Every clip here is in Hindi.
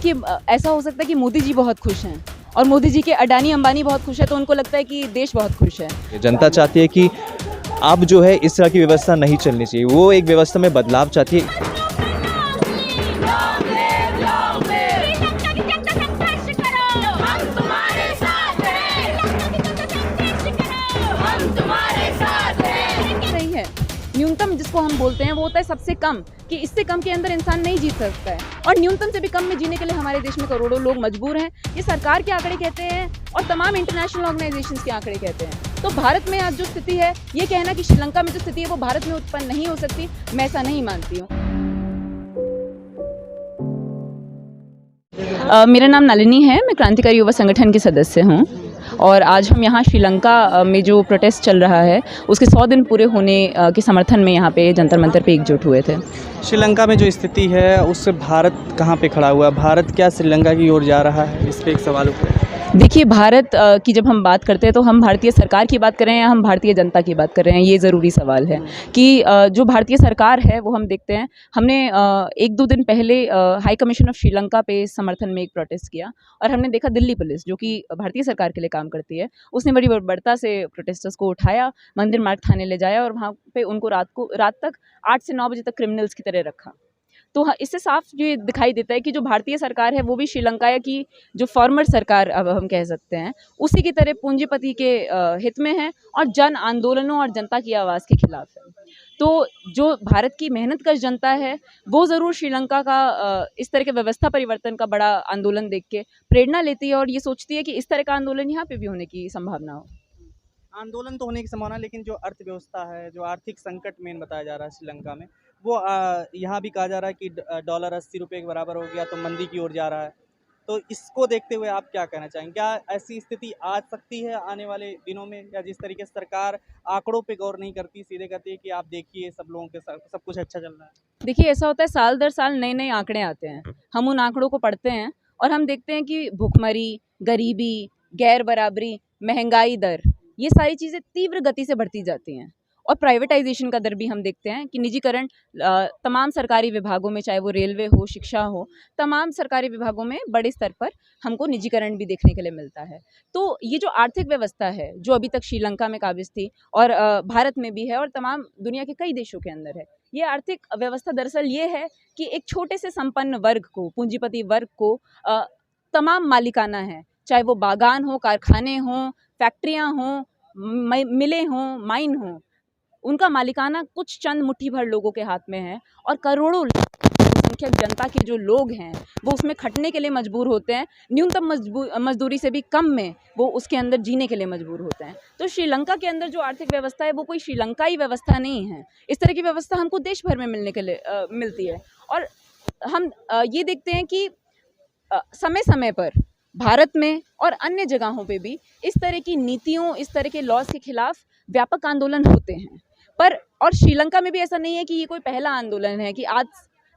देखिए ऐसा हो सकता है कि मोदी जी बहुत खुश हैं और मोदी जी के अडानी अंबानी बहुत खुश है, तो उनको लगता है कि देश बहुत खुश है। जनता चाहती है कि अब जो है इस तरह की व्यवस्था नहीं चलनी चाहिए, वो एक व्यवस्था में बदलाव चाहती है। सही है, न्यूनतम जिसको हम बोलते हैं वो होता है सबसे कम, कि इससे कम के अंदर इंसान नहीं जी सकता है, और न्यूनतम से भी कम में जीने के लिए हमारे देश में करोड़ों लोग मजबूर हैं। ये सरकार के आंकड़े कहते हैं और तमाम इंटरनेशनल ऑर्गेनाइजेशंस के आंकड़े कहते हैं। तो भारत में आज जो स्थिति है, ये कहना कि श्रीलंका में जो स्थिति है वो भारत में उत्पन्न नहीं हो सकती, मैं ऐसा नहीं मानती हूँ। मेरा नाम नलिनी है, मैं क्रांतिकारी युवा संगठन की सदस्य हूँ और आज हम यहाँ श्रीलंका में जो प्रोटेस्ट चल रहा है उसके 100 दिन पूरे होने के समर्थन में यहाँ पे जंतर मंतर पे एकजुट हुए थे। श्रीलंका में जो स्थिति है उससे भारत कहाँ पे खड़ा हुआ है? भारत क्या श्रीलंका की ओर जा रहा है? इस पे एक सवाल उठा है। देखिए, भारत की जब हम बात करते हैं तो हम भारतीय सरकार की बात कर रहे हैं या हम भारतीय जनता की बात कर रहे हैं, ये ज़रूरी सवाल है कि जो भारतीय सरकार है वो हम देखते हैं, हमने 1-2 दिन पहले हाई कमीशन ऑफ श्रीलंका पे समर्थन में एक प्रोटेस्ट किया और हमने देखा दिल्ली पुलिस जो कि भारतीय सरकार के लिए काम करती है, उसने बड़ी बर्बरता से प्रोटेस्टर्स को उठाया, मंदिर मार्ग थाने ले जाया और वहाँ पे उनको रात तक 8 से 9 बजे तक क्रिमिनल्स की तरह रखा। तो हाँ, इससे साफ ये दिखाई देता है कि जो भारतीय सरकार है वो भी श्रीलंका की जो फॉर्मर सरकार अब हम कह सकते हैं उसी की तरह पूंजीपति के हित में है और जन आंदोलनों और जनता की आवाज़ के खिलाफ है। तो जो भारत की मेहनतकश जनता है वो ज़रूर श्रीलंका का इस तरह के व्यवस्था परिवर्तन का बड़ा आंदोलन देख के प्रेरणा लेती है और ये सोचती है कि इस तरह का आंदोलन यहाँ पे भी होने की संभावना हो। आंदोलन तो होने की संभावना, लेकिन जो अर्थव्यवस्था है, जो आर्थिक संकट मेन बताया जा रहा है श्रीलंका में, वो यहाँ भी कहा जा रहा है कि डॉलर 80 रुपये के बराबर हो गया तो मंदी की ओर जा रहा है। तो इसको देखते हुए आप क्या कहना चाहेंगे? क्या ऐसी स्थिति आ सकती है आने वाले दिनों में, या जिस तरीके से सरकार आंकड़ों पे गौर नहीं करती, सीधे कहती है कि आप देखिए सब लोगों के साथ सब कुछ अच्छा चल रहा है? देखिए, ऐसा होता है साल दर साल नए नए आंकड़े आते हैं, हम उन आंकड़ों को पढ़ते हैं और हम देखते हैं कि भुखमरी, गरीबी, गैर बराबरी, महंगाई दर, ये सारी चीज़ें तीव्र गति से बढ़ती जाती हैं और प्राइवेटाइजेशन का दर भी हम देखते हैं कि निजीकरण तमाम सरकारी विभागों में, चाहे वो रेलवे हो, शिक्षा हो, तमाम सरकारी विभागों में बड़े स्तर पर हमको निजीकरण भी देखने के लिए मिलता है। तो ये जो आर्थिक व्यवस्था है जो अभी तक श्रीलंका में काबिज थी और भारत में भी है और तमाम दुनिया के कई देशों के अंदर है, ये आर्थिक व्यवस्था दरअसल ये है कि एक छोटे से संपन्न वर्ग को, पूंजीपति वर्ग को तमाम मालिकाना है, चाहे वो बागान हो, कारखाने हों, फैक्ट्रियाँ हों, मिलें हों, माइन हों, उनका मालिकाना कुछ चंद मुट्ठी भर लोगों के हाथ में है और करोड़ों संख्यक जनता के जो लोग हैं वो उसमें खटने के लिए मजबूर होते हैं, न्यूनतम मजदूरी से भी कम में वो उसके अंदर जीने के लिए मजबूर होते हैं। तो श्रीलंका के अंदर जो आर्थिक व्यवस्था है वो कोई श्रीलंकाई व्यवस्था नहीं है, इस तरह की व्यवस्था हमको देश भर में मिलने के लिए मिलती है और हम ये देखते हैं कि समय समय पर भारत में और अन्य जगहों पे भी इस तरह की नीतियों, इस तरह के लॉज के खिलाफ व्यापक आंदोलन होते हैं। पर और श्रीलंका में भी ऐसा नहीं है कि ये कोई पहला आंदोलन है कि आज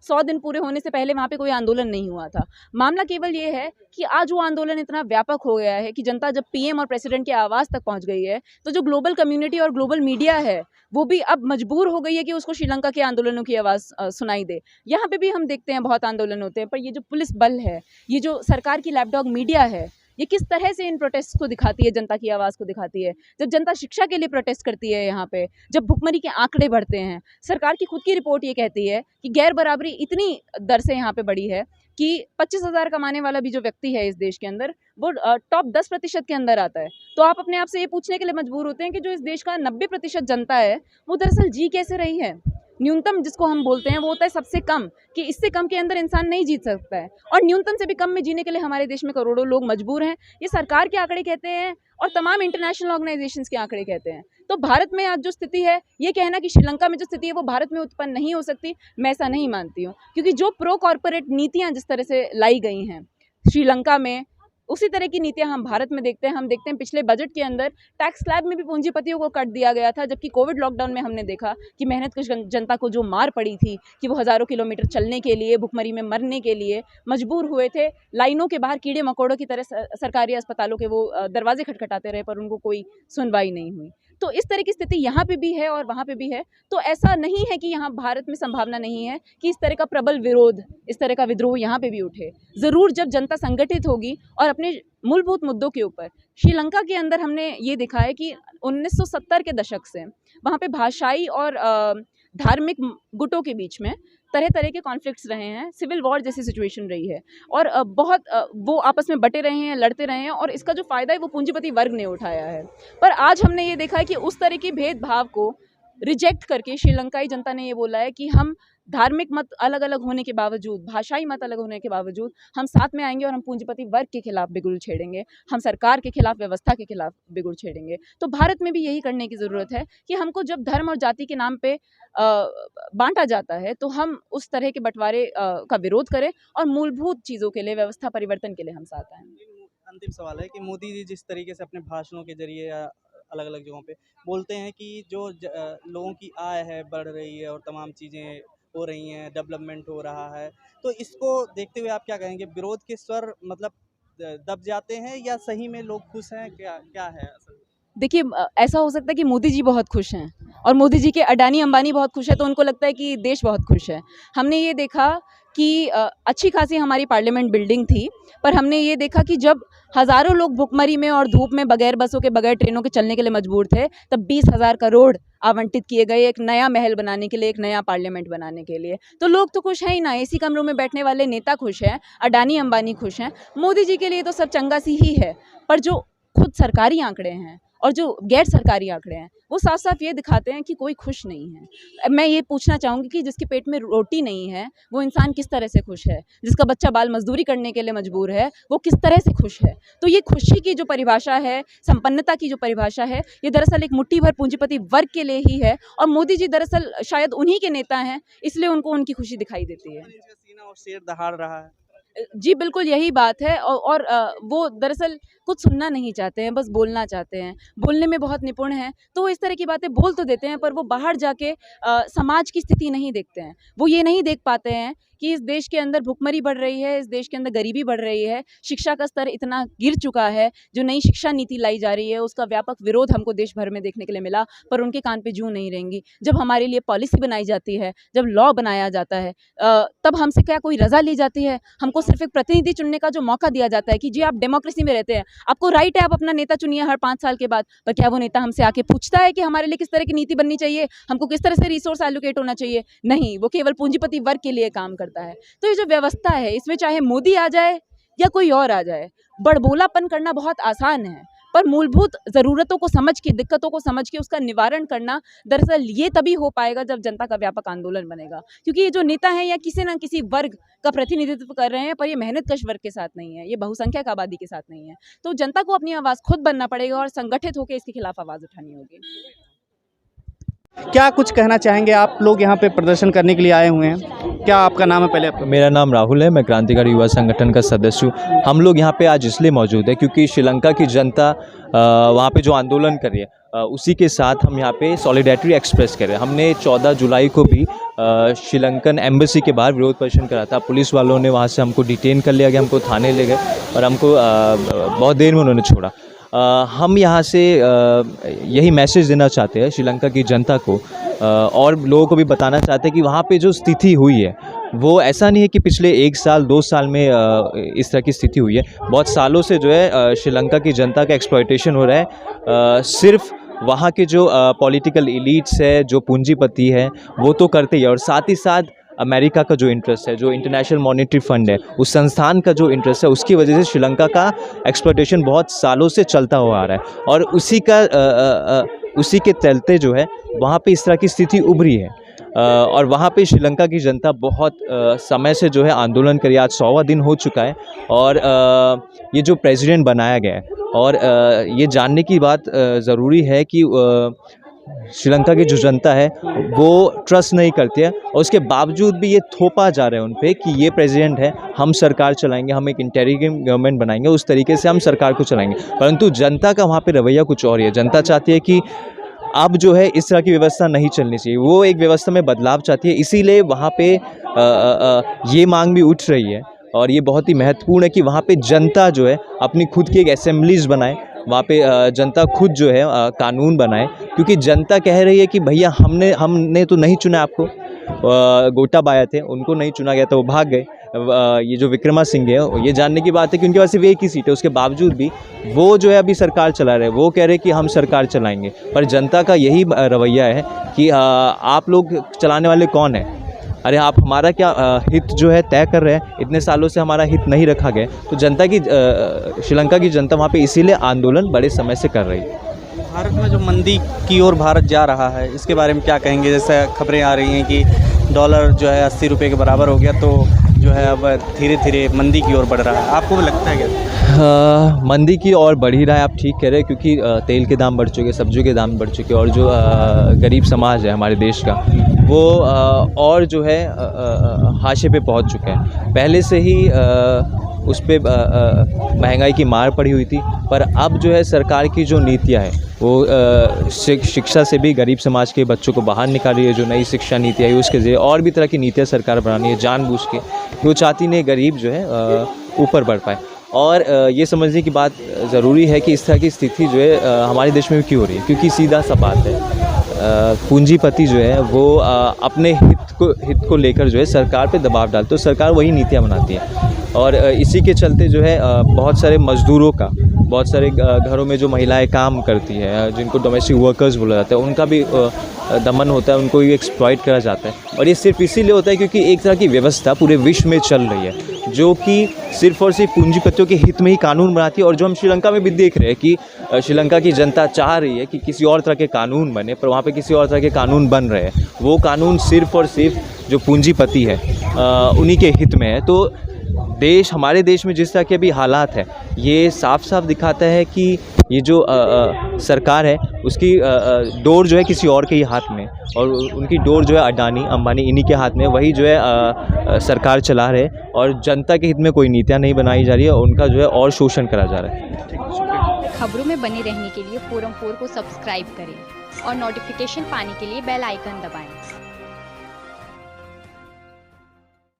100 दिन पूरे होने से पहले वहाँ पे कोई आंदोलन नहीं हुआ था। मामला केवल ये है कि आज वो आंदोलन इतना व्यापक हो गया है कि जनता जब पीएम और प्रेसिडेंट की आवाज़ तक पहुँच गई है, तो जो ग्लोबल कम्युनिटी और ग्लोबल मीडिया है वो भी अब मजबूर हो गई है कि उसको श्रीलंका के आंदोलनों की आवाज़ सुनाई दे। यहाँ पे भी हम देखते हैं बहुत आंदोलन होते हैं, पर ये जो पुलिस बल है, ये जो सरकार की लैपडॉग मीडिया है, ये किस तरह से इन प्रोटेस्ट को दिखाती है, जनता की आवाज़ को दिखाती है। जब जनता शिक्षा के लिए प्रोटेस्ट करती है यहाँ पे, जब भुखमरी के आंकड़े बढ़ते हैं, सरकार की खुद की रिपोर्ट ये कहती है कि गैर बराबरी इतनी दर से यहाँ पे बढ़ी है कि 25,000 कमाने वाला भी जो व्यक्ति है इस देश के अंदर वो टॉप 10% के अंदर आता है। तो आप अपने आप से ये पूछने के लिए मजबूर होते हैं कि जो इस देश का 90% जनता है वो दरअसल जी कैसे रही है। न्यूनतम जिसको हम बोलते हैं वो होता है सबसे कम, कि इससे कम के अंदर इंसान नहीं जीत सकता है और न्यूनतम से भी कम में जीने के लिए हमारे देश में करोड़ों लोग मजबूर हैं। ये सरकार के आंकड़े कहते हैं और तमाम इंटरनेशनल ऑर्गेनाइजेशंस के आंकड़े कहते हैं। तो भारत में आज जो स्थिति है, ये कहना कि श्रीलंका में जो स्थिति है वो भारत में उत्पन्न नहीं हो सकती, मैं ऐसा नहीं मानती हूँ, क्योंकि जो प्रो कॉर्पोरेट नीतियाँ जिस तरह से लाई गई हैं श्रीलंका में, उसी तरह की नीतियां हम भारत में देखते हैं। हम देखते हैं पिछले बजट के अंदर टैक्स स्लैब में भी पूंजीपतियों को कट दिया गया था, जबकि कोविड लॉकडाउन में हमने देखा कि मेहनतकश जनता को जो मार पड़ी थी कि वो हज़ारों किलोमीटर चलने के लिए, भुखमरी में मरने के लिए मजबूर हुए थे, लाइनों के बाहर कीड़े मकोड़ों की तरह सरकारी अस्पतालों के वो दरवाजे खटखटाते रहे पर उनको कोई सुनवाई नहीं हुई। तो इस तरह की स्थिति यहाँ पे भी है और वहाँ पे भी है। तो ऐसा नहीं है कि यहाँ भारत में संभावना नहीं है कि इस तरह का प्रबल विरोध, इस तरह का विद्रोह यहाँ पे भी उठे। ज़रूर जब जनता संगठित होगी और अपने मूलभूत मुद्दों के ऊपर, श्रीलंका के अंदर हमने ये देखा है कि 1970 के दशक से वहाँ पे भाषाई और धार्मिक गुटों के बीच में तरह तरह के कॉन्फ्लिक्ट्स रहे हैं, सिविल वॉर जैसी सिचुएशन रही है और बहुत वो आपस में बटे रहे हैं, लड़ते रहे हैं और इसका जो फ़ायदा है वो पूंजीपति वर्ग ने उठाया है। पर आज हमने ये देखा है कि उस तरह के भेदभाव को रिजेक्ट करके श्रीलंकाई जनता ने ये बोला है कि हम धार्मिक मत अलग अलग होने के बावजूद, भाषाई मत अलग होने के बावजूद हम साथ में आएंगे और हम पूंजीपति वर्ग के खिलाफ बिगुल छेड़ेंगे, हम सरकार के खिलाफ, व्यवस्था के खिलाफ बिगुल छेड़ेंगे। तो भारत में भी यही करने की ज़रूरत है कि हमको जब धर्म और जाति के नाम पे बांटा जाता है तो हम उस तरह के बंटवारे का विरोध करें और मूलभूत चीज़ों के लिए, व्यवस्था परिवर्तन के लिए हम साथ आएँ। अंतिम सवाल है कि मोदी जी जिस तरीके से अपने भाषणों के जरिए या अलग अलग जगहों पे बोलते हैं कि जो लोगों की आय है बढ़ रही है और तमाम चीज़ें हो रही हैं, डेवलपमेंट हो रहा है, तो इसको देखते हुए आप क्या कहेंगे? विरोध के स्वर मतलब दब जाते हैं या सही में लोग खुश हैं? क्या क्या है असल में? देखिए ऐसा हो सकता है कि मोदी जी बहुत खुश हैं और मोदी जी के अडानी अंबानी बहुत खुश है तो उनको लगता है कि देश बहुत खुश है। हमने ये देखा कि अच्छी खासी हमारी पार्लियामेंट बिल्डिंग थी, पर हमने ये देखा कि जब हज़ारों लोग भुखमरी में और धूप में बगैर बसों के, बगैर ट्रेनों के चलने के लिए मजबूर थे, तब 20,000 करोड़ आवंटित किए गए एक नया महल बनाने के लिए, एक नया पार्लियामेंट बनाने के लिए। तो लोग तो खुश हैं ही ना, एसी कमरों में बैठने वाले नेता खुश हैं, अडानी अंबानी खुश हैं। मोदी जी के लिए तो सब चंगा सी ही है, पर जो खुद सरकारी आंकड़े हैं और जो गैर सरकारी आंकड़े हैं वो साफ साफ ये दिखाते हैं कि कोई खुश नहीं है। मैं ये पूछना चाहूँगी कि जिसके पेट में रोटी नहीं है वो इंसान किस तरह से खुश है, जिसका बच्चा बाल मजदूरी करने के लिए मजबूर है वो किस तरह से खुश है। तो ये खुशी की जो परिभाषा है, संपन्नता की जो परिभाषा है, ये दरअसल एक मुट्ठी भर पूंजीपति वर्ग के लिए ही है और मोदी जी दरअसल शायद उन्हीं के नेता हैं, इसलिए उनको उनकी खुशी दिखाई देती है। सीना और शेर दहाड़ रहा है। जी बिल्कुल यही बात है और वो दरअसल कुछ सुनना नहीं चाहते हैं, बस बोलना चाहते हैं। बोलने में बहुत निपुण हैं, तो वो इस तरह की बातें बोल तो देते हैं पर वो बाहर जाके समाज की स्थिति नहीं देखते हैं। वो ये नहीं देख पाते हैं कि इस देश के अंदर भुखमरी बढ़ रही है, इस देश के अंदर गरीबी बढ़ रही है, शिक्षा का स्तर इतना गिर चुका है, जो नई शिक्षा नीति लाई जा रही है उसका व्यापक विरोध हमको देश भर में देखने के लिए मिला, पर उनके कान पे जूं नहीं रहेंगी। जब हमारे लिए पॉलिसी बनाई जाती है, जब लॉ बनाया जाता है, तब हमसे क्या कोई रजा ली जाती है? हमको सिर्फ एक प्रतिनिधि चुनने का जो मौका दिया जाता है कि जी आप डेमोक्रेसी में रहते हैं, आपको राइट है आप अपना नेता चुनिए हर 5 साल के बाद, पर क्या वो नेता हमसे आके पूछता है कि हमारे लिए किस तरह की नीति बननी चाहिए, हमको किस तरह से रिसोर्स एलोकेट होना चाहिए? नहीं, वो केवल पूंजीपति वर्ग के लिए काम करता है। तो ये जो व्यवस्था है इसमें चाहे मोदी आ जाए या कोई और आ जाए, बड़बोलापन करना बहुत आसान है, पर मूलभूत ज़रूरतों को समझ के, दिक्कतों को समझ के उसका निवारण करना दरअसल ये तभी हो पाएगा जब जनता का व्यापक आंदोलन बनेगा। क्योंकि ये जो नेता हैं या किसी न किसी वर्ग का प्रतिनिधित्व कर रहे हैं, पर ये मेहनतकश वर्ग के साथ नहीं है, ये बहुसंख्यक आबादी के साथ नहीं है। तो जनता को अपनी आवाज़ खुद बनना पड़ेगा और संगठित होकर इसके खिलाफ आवाज़ उठानी होगी। क्या कुछ कहना चाहेंगे? आप लोग यहाँ पे प्रदर्शन करने के लिए आए हुए हैं, क्या आपका नाम है पहले? मेरा नाम राहुल है, मैं क्रांतिकारी युवा संगठन का सदस्य हूँ। हम लोग यहाँ पे आज इसलिए मौजूद है क्योंकि श्रीलंका की जनता वहाँ पे जो आंदोलन कर रही है उसी के साथ हम यहाँ पे सॉलिडेरिटी एक्सप्रेस कर रहे हैं। हमने 14 जुलाई को भी श्रीलंकन एम्बेसी के बाहर विरोध प्रदर्शन करा था। पुलिस वालों ने वहाँ से हमको डिटेन कर लिया गया, हमको थाने ले गए और हमको बहुत देर में उन्होंने छोड़ा। हम यहाँ से यही मैसेज देना चाहते हैं श्रीलंका की जनता को और लोगों को भी बताना चाहते हैं कि वहाँ पे जो स्थिति हुई है वो ऐसा नहीं है कि पिछले 1 साल 2 साल में इस तरह की स्थिति हुई है। बहुत सालों से जो है श्रीलंका की जनता का एक्सप्लॉयटेशन हो रहा है। सिर्फ वहाँ के जो पॉलिटिकल एलीट्स है, जो पूंजीपति है, वो तो करते ही है और साथ ही साथ अमेरिका का जो इंटरेस्ट है, जो इंटरनेशनल मॉनेटरी फंड है, उस संस्थान का जो इंटरेस्ट है, उसकी वजह से श्रीलंका का एक्सप्लॉयटेशन बहुत सालों से चलता हुआ आ रहा है और उसी के चलते जो है वहाँ पे इस तरह की स्थिति उभरी है। और वहाँ पे श्रीलंका की जनता बहुत समय से जो है आंदोलन करी, आज 100वां दिन हो चुका है और ये जो प्रेसिडेंट बनाया गया है और ये जानने की बात ज़रूरी है कि श्रीलंका की जो जनता है वो ट्रस्ट नहीं करती है और उसके बावजूद भी ये थोपा जा रहा है उन पे कि ये प्रेसिडेंट है, हम सरकार चलाएंगे, हम एक इंटेरिम गवर्नमेंट बनाएंगे, उस तरीके से हम सरकार को चलाएंगे। परंतु जनता का वहाँ पे रवैया कुछ और ही है। जनता चाहती है कि अब जो है इस तरह की व्यवस्था नहीं चलनी चाहिए, वो एक व्यवस्था में बदलाव चाहती है। इसीलिए वहाँ पे ये मांग भी उठ रही है और ये बहुत ही महत्वपूर्ण है कि वहाँ पे जनता जो है अपनी खुद की एक असेंबलीज बनाए वहाँ पे जनता खुद जो है कानून बनाए, क्योंकि जनता कह रही है कि भैया हमने तो नहीं चुना आपको। गोटाबाया थे, उनको नहीं चुना गया था, वो भाग गए। ये जो विक्रमासिंघे है, ये जानने की बात है कि उनके पास सिर्फ एक ही सीट है, उसके बावजूद भी वो जो है अभी सरकार चला रहे हैं। वो कह रहे हैं कि हम सरकार चलाएंगे, पर जनता का यही रवैया है कि आप लोग चलाने वाले कौन हैं? अरे आप हमारा क्या हित जो है तय कर रहे हैं? इतने सालों से हमारा हित नहीं रखा गया। तो जनता की श्रीलंका की जनता वहाँ पे इसीलिए आंदोलन बड़े समय से कर रही है। भारत में जो मंदी की ओर भारत जा रहा है, इसके बारे में क्या कहेंगे? जैसे खबरें आ रही हैं कि डॉलर जो है 80 रुपये के बराबर हो गया, तो जो है अब धीरे धीरे मंदी की ओर बढ़ रहा है। आपको भी लगता है क्या? मंदी की ओर बढ़ ही रहा है, आप ठीक कह रहे हैं, क्योंकि तेल के दाम बढ़ चुके, सब्जियों के दाम बढ़ चुके, और जो गरीब समाज है हमारे देश का, वो और जो है हाशिए पे पहुंच चुका है। पहले से ही उस पे महंगाई की मार पड़ी हुई थी, पर अब जो है सरकार की जो नीतियाँ हैं वो शिक्षा से भी गरीब समाज के बच्चों को बाहर निकाल रही है। जो नई शिक्षा नीति आई उसके ज़रिए और भी तरह की नीतियाँ सरकार बनानी है जानबूझ के, वो चाहती नहीं गरीब जो है ऊपर बढ़ पाए। और ये समझने की बात ज़रूरी है कि इस तरह की स्थिति जो है हमारे देश में क्यों हो रही है, क्योंकि सीधा सा बात है, पूंजीपति जो है वो अपने हित को लेकर जो है सरकार पे दबाव डालते, तो सरकार वही नीतियाँ बनाती है। और इसी के चलते जो है बहुत सारे मज़दूरों का, बहुत सारे घरों में जो महिलाएं काम करती है, जिनको डोमेस्टिक वर्कर्स बोला जाता है, उनका भी दमन होता है, उनको भी एक्सप्लॉइट करा जाता है। और ये सिर्फ इसीलिए होता है क्योंकि एक तरह की व्यवस्था पूरे विश्व में चल रही है, जो कि सिर्फ और सिर्फ पूंजीपतियों के हित में ही कानून बनाती है। और जो हम श्रीलंका में भी देख रहे हैं कि श्रीलंका की जनता चाह रही है कि किसी और तरह के कानून बने, पर वहाँ पे किसी और तरह के कानून बन रहे हैं। वो कानून सिर्फ और सिर्फ जो पूंजीपति है उन्हीं के हित में है। तो हमारे देश में जिस तरह के अभी हालात है, ये साफ साफ दिखाता है कि ये जो सरकार है उसकी डोर जो है किसी और के ही हाथ में, और उनकी डोर जो है अडानी अंबानी इन्हीं के हाथ में, वही जो है सरकार चला रहे, और जनता के हित में कोई नीतियाँ नहीं बनाई जा रही है, उनका जो है और शोषण करा जा रहा है। खबरों में बने रहने के लिए फोरम 4 को सब्सक्राइब करें और नोटिफिकेशन पाने के लिए बेल आइकन दबाएं।